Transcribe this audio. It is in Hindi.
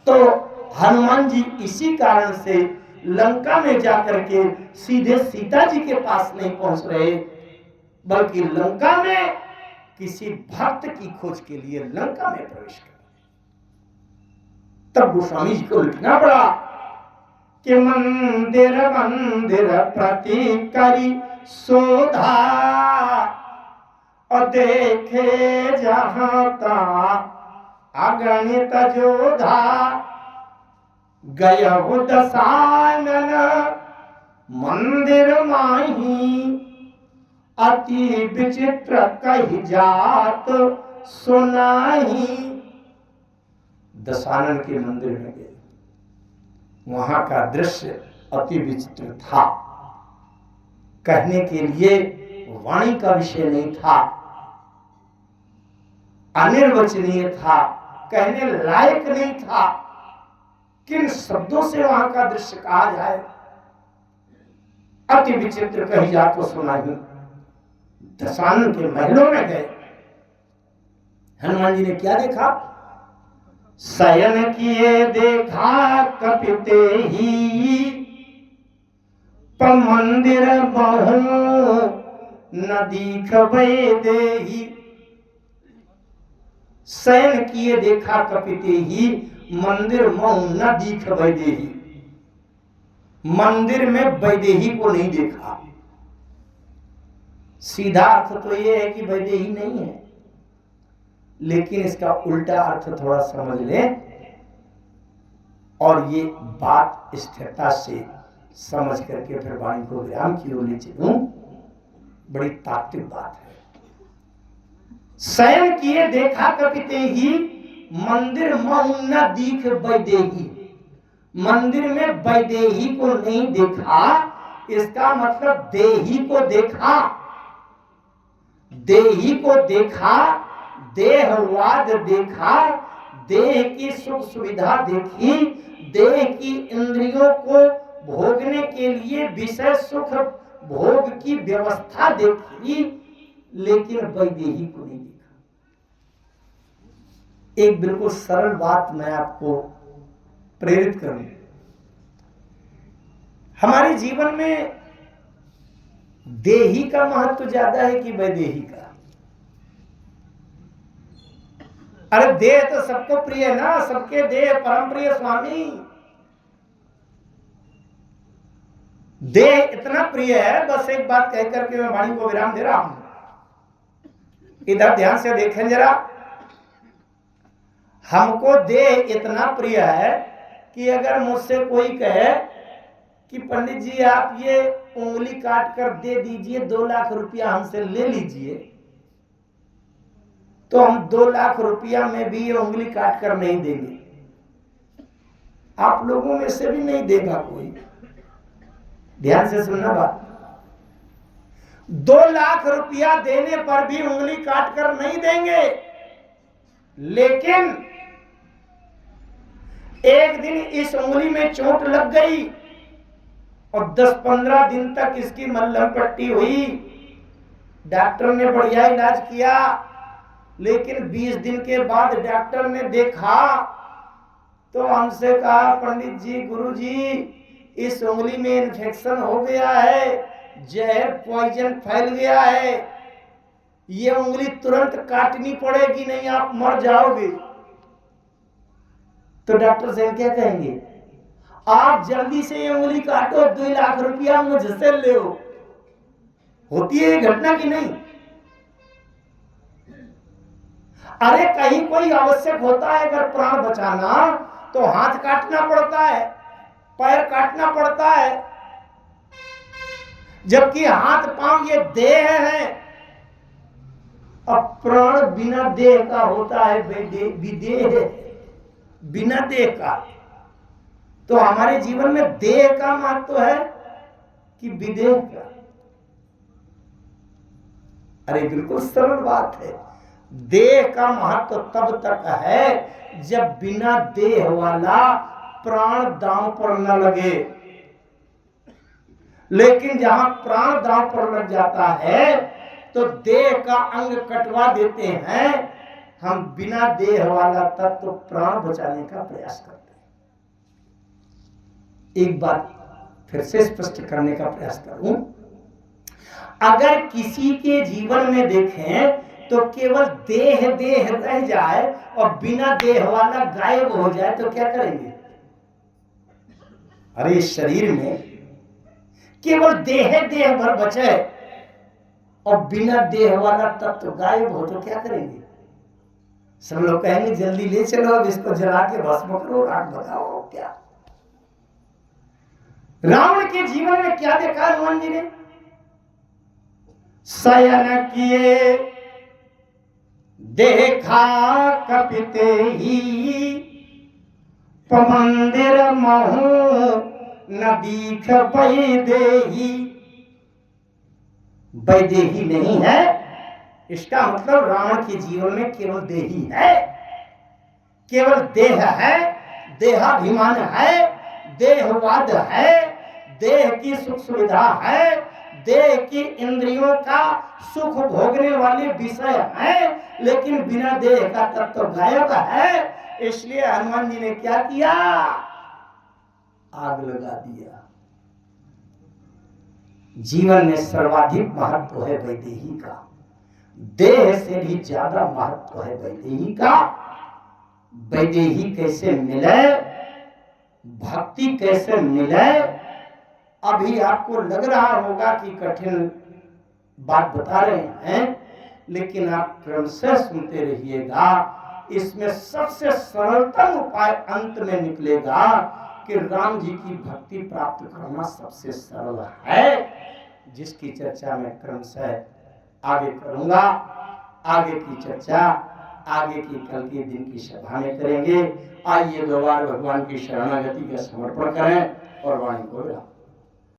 तो हनुमान जी इसी कारण से लंका में जाकर के सीधे सीता जी के पास नहीं पहुंच रहे, बल्कि लंका में किसी भक्त की खोज के लिए लंका में प्रवेश कर। तब गोस्वामी जी को लिखना पड़ा कि मंदिर मंदिर प्रति करी शोधा, और देखे जहां का अगणित जोधा, गय दशानन मंदिर माही, अति विचित्र कही जात सुनाही। दशानन के मंदिर में गए, वहां का दृश्य अति विचित्र था, कहने के लिए वाणी का विषय नहीं था, अनिर्वचनीय था, कहने लायक नहीं था। किन शब्दों से वहां का दृश्य कहा जाए, अति विचित्र कही जा तो सुनाही। दशानन के महलों में गए, हनुमान जी ने क्या देखा? शयन किए देखा कपिते ही, पर मंदिर बहु न दिखबै देही। शयन किए देखा कपिते ही, मंदिर महु न दिखबै देही। मंदिर में वैदेही को नहीं देखा। सीधा अर्थ तो ये है कि वैदेही नहीं है, लेकिन इसका उल्टा अर्थ थोड़ा समझ लें, और ये बात स्थिरता से समझ करके फिर वाणी को विराम की ओर ले चलूं। बड़ी तात्विक बात है। शयन किए देखा कपिते ही, मंदिर महु न दिख वैदेही। मंदिर में वैदेही को नहीं देखा, इसका मतलब देही को देखा। देही को देखा, देहवाद देखा, देह की सुख सुविधा देखी, देह की इंद्रियों को भोगने के लिए विषय सुख भोग की व्यवस्था देखी, लेकिन वैदेही को नहीं देखा। एक बिल्कुल सरल बात मैं आपको प्रेरित करूं। हमारे जीवन में देही का महत्व ज्यादा है कि वैदेही का? अरे देह तो सबको प्रिय है ना, सबके देह परम प्रिय स्वामी। देह इतना प्रिय है, बस एक बात कहकर के मैं वाणी को विराम दे रहा हूं। इधर ध्यान से देखें जरा। हमको देह इतना प्रिय है कि अगर मुझसे कोई कहे कि पंडित जी आप ये उंगली काट कर दे दीजिए, 2 लाख रुपया हमसे ले लीजिए, तो हम 2 लाख रुपया में भी ये उंगली काट कर नहीं देंगे। आप लोगों में से भी नहीं देगा कोई। ध्यान से सुनना बात। 2 लाख रुपया देने पर भी उंगली काट कर नहीं देंगे, लेकिन एक दिन इस उंगली में चोट लग गई और 10-15 दिन तक इसकी मल्हम पट्टी हुई। डॉक्टर ने बढ़िया इलाज किया, लेकिन 20 दिन के बाद डॉक्टर ने देखा तो हमसे कहा, पंडित जी, गुरु जी, इस उंगली में इन्फेक्शन हो गया है, जहर पॉइजन फैल गया है, ये उंगली तुरंत काटनी पड़ेगी, नहीं आप मर जाओगे। तो डॉक्टर साहब क्या कहेंगे? आप जल्दी से ये उंगली काटो, 2 लाख रुपया मुझसे ले लो। होती है ये घटना की नहीं? अरे कहीं कोई आवश्यक होता है अगर प्राण बचाना, तो हाथ काटना पड़ता है, पैर काटना पड़ता है, जबकि हाथ पांव ये देह है। अब प्राण बिना देह का होता है, विदेह बिना देह का। तो हमारे जीवन में देह का महत्व है कि विदेह का? अरे बिल्कुल सरल बात है। देह का महत्व तब तक है जब बिना देह वाला प्राण दांव पर न लगे, लेकिन जहां प्राण दांव पर लग जाता है तो देह का अंग कटवा देते हैं। हम बिना देह वाला तत्व प्राण बचाने का प्रयास करते हैं। एक बात फिर से स्पष्ट करने का प्रयास करूं, अगर किसी के जीवन में देखें तो केवल देह देह रह जाए और बिना देह वाला गायब हो जाए तो क्या करेंगे? अरे इस शरीर में केवल देह देह भर बचे और बिना देह वाला तत्व गायब हो तो क्या करेंगे? सब लोग कहेंगे जल्दी ले चलो, अब इसको जला के भस्म करो, राख बताओ क्या। रावण के जीवन में क्या देखा हनुमान जी ने? शयन किए देखा कपिते ही, मंदिर महु न दीख वैदेही। वैदेही नहीं है, इसका मतलब रावण के जीवन में केवल देही है, केवल देह है, देहाभिमान है, देहवाद है, देह की सुख सुविधा है, देह की इंद्रियों का सुख भोगने वाले विषय है, लेकिन बिना देह का तत्व गायब है। इसलिए हनुमान जी ने क्या किया? आग लगा दिया। जीवन में सर्वाधिक महत्व है वैदेही का, देह से भी ज्यादा महत्व है वैदेही का। वैदेही कैसे मिले, भक्ति कैसे मिले, अभी आपको लग रहा होगा कि कठिन बात बता रहे हैं, लेकिन आप क्रमशः सुनते रहिएगा। इसमें सबसे सरलतम उपाय अंत में निकलेगा कि राम जी की भक्ति प्राप्त करना सबसे सरल है, जिसकी चर्चा मैं क्रमशः आगे करूंगा। आगे की चर्चा आगे की कल के दिन की सभा में करेंगे। आइए दो बार भगवान की शरणागति का समर्पण करें और वाणी को